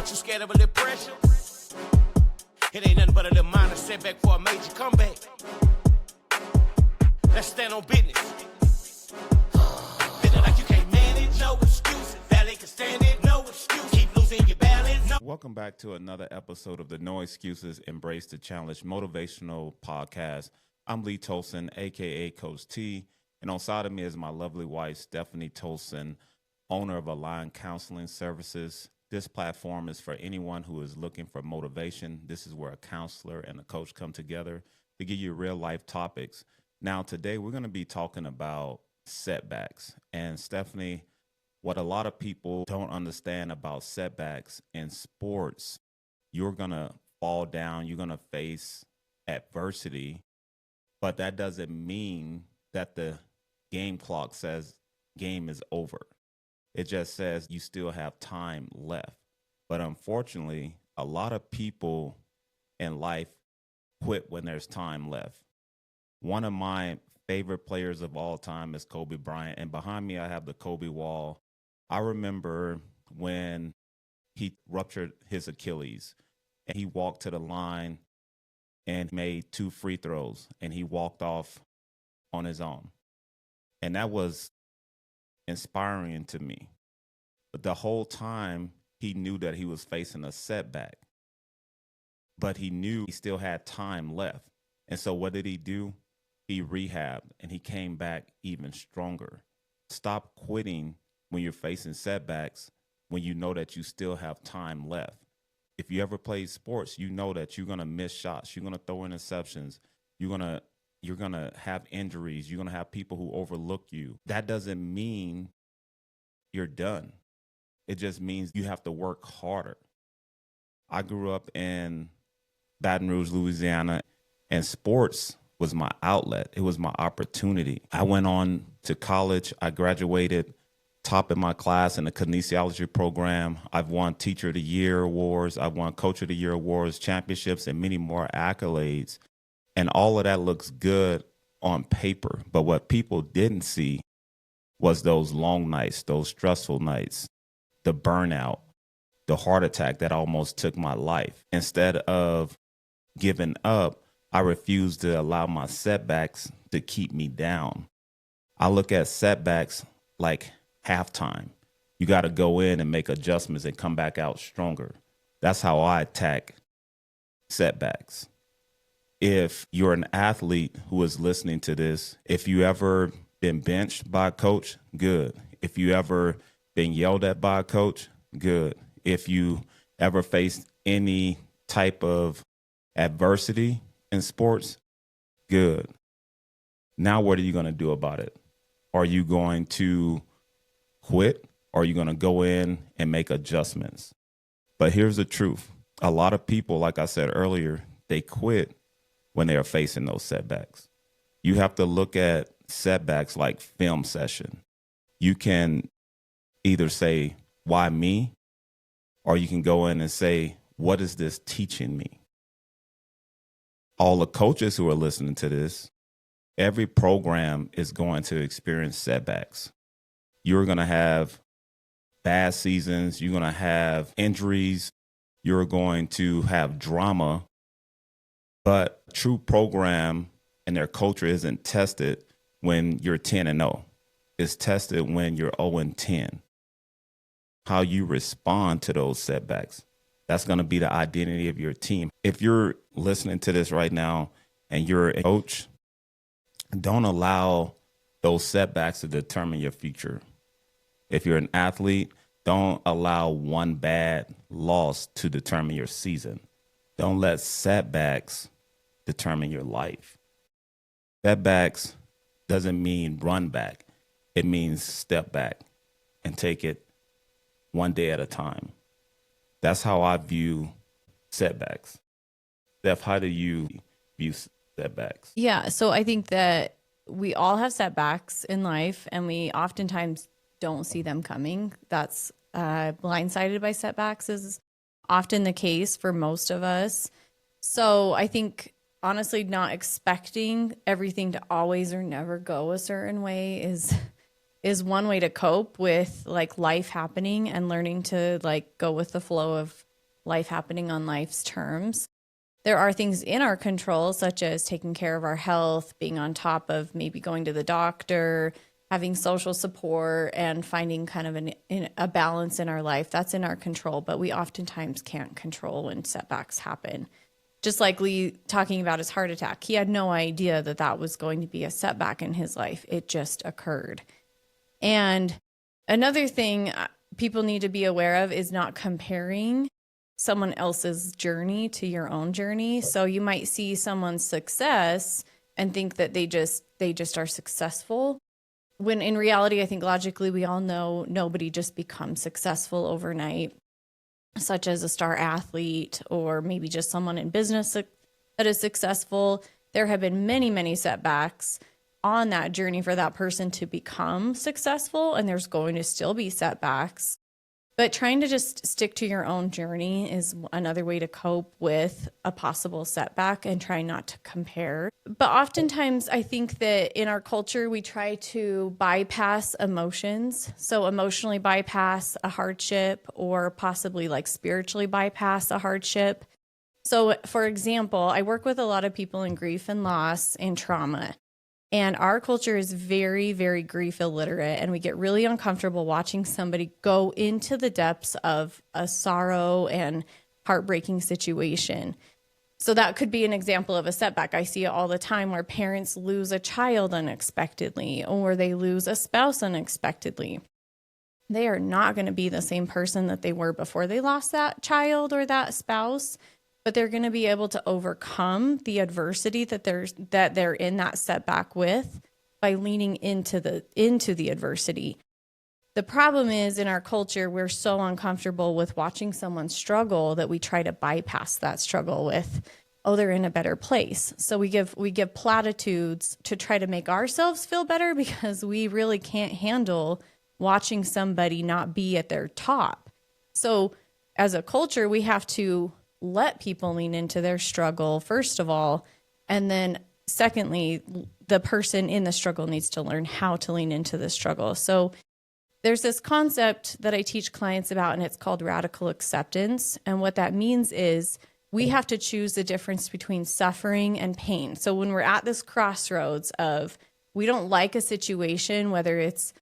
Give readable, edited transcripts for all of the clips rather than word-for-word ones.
Aren't you scared of a little pressure? It ain't nothing but a little minor setback for a major comeback. Let's stand on business. Feeling like you can't manage, no excuses. Ballet can stand it, no excuse. Keep losing your balance. No. Welcome back to another episode of the No Excuses, Embrace the Challenge motivational podcast. I'm Lee Tolson, aka Coach T, and on side of me is my lovely wife, Stephanie Tolson, owner of Align Counseling Services. This platform is for anyone who is looking for motivation. This is where a counselor and a coach come together to give you real life topics. Now, today we're going to be talking about setbacks. And Stephanie, what a lot of people don't understand about setbacks in sports, you're going to fall down, you're going to face adversity, but that doesn't mean that the game clock says game is over. It just says you still have time left. But unfortunately, a lot of people in life quit when there's time left. One of my favorite players of all time is Kobe Bryant. And behind me, I have the Kobe wall. I remember when he ruptured his Achilles and he walked to the line and made 2 free throws and he walked off on his own. And that was inspiring to me. But the whole time he knew that he was facing a setback, but he knew he still had time left. And so what did he do? He rehabbed and he came back even stronger. Stop quitting when you're facing setbacks, when you know that you still have time left. If you ever played sports, you know that you're going to miss shots. You're going to throw interceptions. You're going to have injuries. You're going to have people who overlook you. That doesn't mean you're done. It just means you have to work harder. I grew up in Baton Rouge, Louisiana, and sports was my outlet. It was my opportunity. I went on to college. I graduated top in my class in the kinesiology program. I've won Teacher of the Year awards. I've won Coach of the Year awards, championships, and many more accolades. And all of that looks good on paper. But what people didn't see was those long nights, those stressful nights, the burnout, the heart attack that almost took my life. Instead of giving up, I refused to allow my setbacks to keep me down. I look at setbacks like halftime. You got to go in and make adjustments and come back out stronger. That's how I attack setbacks. If you're an athlete who is listening to this, if you ever been benched by a coach, good. If you ever been yelled at by a coach, good. If you ever faced any type of adversity in sports, good. Now what are you going to do about it? Are you going to quit? Or are you going to go in and make adjustments? But here's the truth. A lot of people, like I said earlier, they quit when they are facing those setbacks. You have to look at setbacks like film session. You can either say, why me? Or you can go in and say, what is this teaching me? All the coaches who are listening to this, every program is going to experience setbacks. You're going to have bad seasons. You're going to have injuries. You're going to have drama. But a true program and their culture isn't tested when you're 10-0. It's tested when you're 0-10. How you respond to those setbacks, that's going to be the identity of your team. If you're listening to this right now and you're a coach, don't allow those setbacks to determine your future. If you're an athlete, don't allow one bad loss to determine your season. Don't let setbacks determine your life. Setbacks doesn't mean run back. It means step back and take it one day at a time. That's how I view setbacks. Steph, how do you view setbacks? Yeah, so I think that we all have setbacks in life and we oftentimes don't see them coming. That's blindsided by setbacks is often the case for most of us. So I think honestly, not expecting everything to always or never go a certain way is one way to cope with like life happening and learning to like go with the flow of life happening on life's terms. There are things in our control, such as taking care of our health, being on top of maybe going to the doctor, having social support, and finding kind of a balance in our life. That's in our control, but we oftentimes can't control when setbacks happen. Just like Lee talking about his heart attack, he had no idea that that was going to be a setback in his life. It just occurred. And another thing people need to be aware of is not comparing someone else's journey to your own journey. So you might see someone's success and think that they just are successful, when in reality, I think logically we all know nobody just becomes successful overnight, such as a star athlete or maybe just someone in business that is successful. There have been many, many setbacks on that journey for that person to become successful, and there's going to still be setbacks. But trying to just stick to your own journey is another way to cope with a possible setback, and try not to compare. But oftentimes I think that in our culture, we try to bypass emotions. So emotionally bypass a hardship, or possibly like spiritually bypass a hardship. So for example, I work with a lot of people in grief and loss and trauma. And our culture is very, very grief illiterate, and we get really uncomfortable watching somebody go into the depths of a sorrow and heartbreaking situation. So that could be an example of a setback. I see it all the time where parents lose a child unexpectedly, or they lose a spouse unexpectedly. They are not going to be the same person that they were before they lost that child or that spouse, but they're going to be able to overcome the adversity that they're in that setback with by leaning into the adversity. The problem is, in our culture, we're so uncomfortable with watching someone struggle that we try to bypass that struggle with, oh, they're in a better place. So we give platitudes to try to make ourselves feel better, because we really can't handle watching somebody not be at their top. So as a culture, we have to let people lean into their struggle, first of all. And then secondly, the person in the struggle needs to learn how to lean into the struggle. So there's this concept that I teach clients about, and it's called radical acceptance. And what that means is we have to choose the difference between suffering and pain. So when we're at this crossroads of, we don't like a situation, whether it's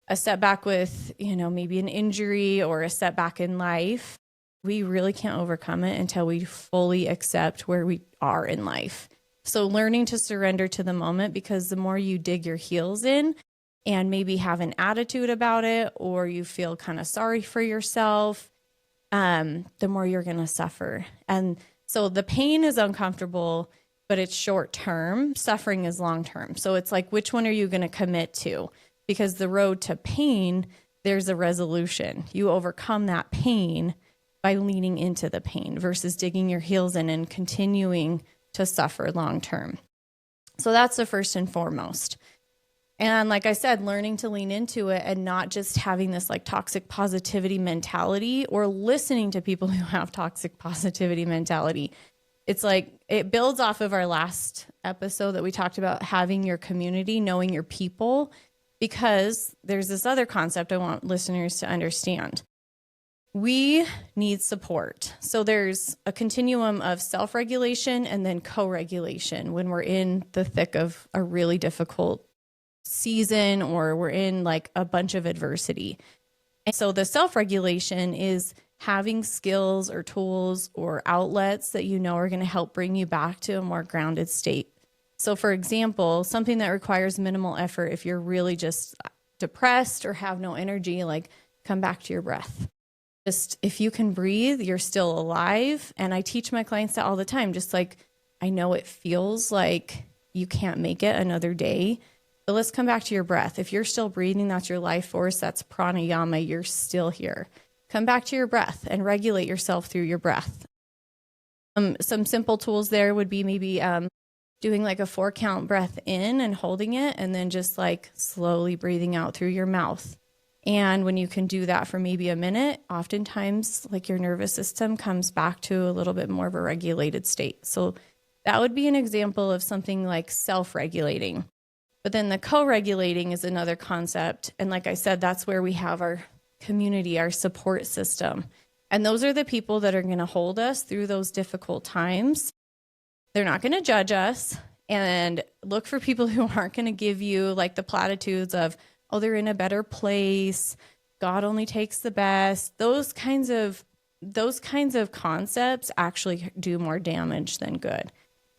a setback with, maybe an injury or a setback in life, we really can't overcome it until we fully accept where we are in life. So learning to surrender to the moment, because the more you dig your heels in and maybe have an attitude about it, or you feel kind of sorry for yourself, the more you're going to suffer. And so the pain is uncomfortable, but it's short term. Suffering is long term. So it's like, which one are you going to commit to? Because the road to pain, there's a resolution. You overcome that pain by leaning into the pain versus digging your heels in and continuing to suffer long term. So that's the first and foremost. And like I said, learning to lean into it and not just having this like toxic positivity mentality, or listening to people who have toxic positivity mentality. It's like, it builds off of our last episode that we talked about having your community, knowing your people, because there's this other concept I want listeners to understand. We need support. So there's a continuum of self-regulation and then co-regulation when we're in the thick of a really difficult season, or we're in like a bunch of adversity. And so the self-regulation is having skills or tools or outlets that are going to help bring you back to a more grounded state. So for example, something that requires minimal effort, if you're really just depressed or have no energy, like come back to your breath. Just if you can breathe, you're still alive. And I teach my clients that all the time. Just like, I know it feels like you can't make it another day, but let's come back to your breath. If you're still breathing, that's your life force. That's pranayama. You're still here. Come back to your breath and regulate yourself through your breath. Some simple tools there would be maybe doing like a 4-count breath in and holding it, and then just like slowly breathing out through your mouth. And when you can do that for maybe a minute, oftentimes like your nervous system comes back to a little bit more of a regulated state. So that would be an example of something like self-regulating. But then the co-regulating is another concept. And like I said, that's where we have our community, our support system. And those are the people that are going to hold us through those difficult times. They're not going to judge us. And look for people who aren't going to give you like the platitudes of, oh, they're in a better place. God only takes the best. Those kinds of concepts actually do more damage than good.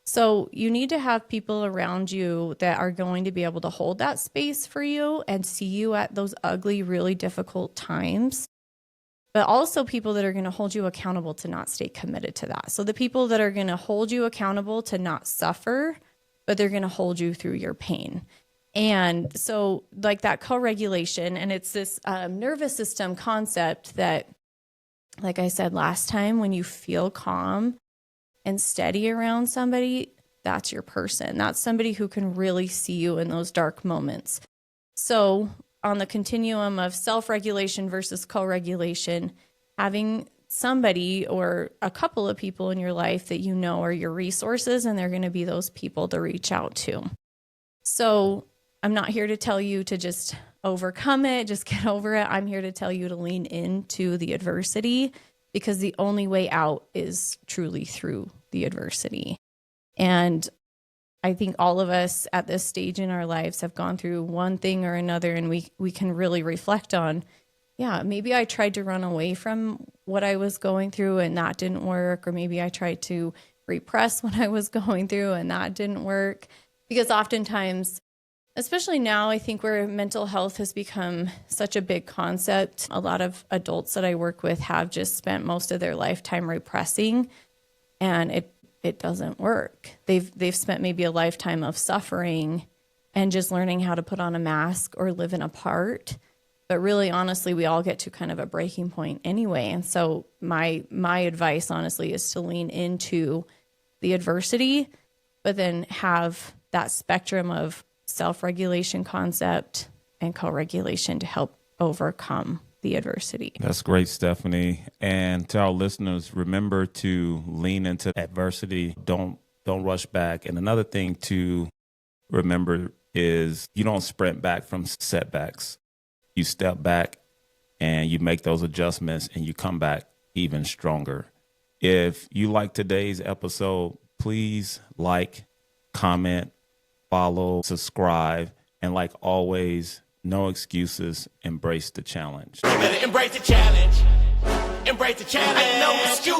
So you need to have people around you that are going to be able to hold that space for you and see you at those ugly, really difficult times. But also people that are going to hold you accountable to not stay committed to that. So the people that are going to hold you accountable to not suffer, but they're going to hold you through your pain. And so like that co-regulation, and it's this nervous system concept that, like I said last time, when you feel calm and steady around somebody, that's your person. That's somebody who can really see you in those dark moments. So on the continuum of self-regulation versus co-regulation, having somebody or a couple of people in your life that you know are your resources, and they're going to be those people to reach out to. So I'm not here to tell you to just overcome it, just get over it. I'm here to tell you to lean into the adversity, because the only way out is truly through the adversity. And I think all of us at this stage in our lives have gone through one thing or another, and we can really reflect on, yeah, maybe I tried to run away from what I was going through and that didn't work, or maybe I tried to repress what I was going through and that didn't work. Because oftentimes, especially now, I think where mental health has become such a big concept, a lot of adults that I work with have just spent most of their lifetime repressing, and it doesn't work. They've spent maybe a lifetime of suffering and just learning how to put on a mask or live in a part. But really, honestly, we all get to kind of a breaking point anyway. And so my advice, honestly, is to lean into the adversity, but then have that spectrum of self-regulation concept and co-regulation to help overcome the adversity. That's great, Stephanie. And to our listeners, remember to lean into adversity. Don't rush back. And another thing to remember is you don't sprint back from setbacks. You step back and you make those adjustments and you come back even stronger. If you like today's episode, please like, comment, follow, subscribe, and like always, no excuses, embrace the challenge. You better embrace the challenge. Embrace the challenge. Ain't no excuse.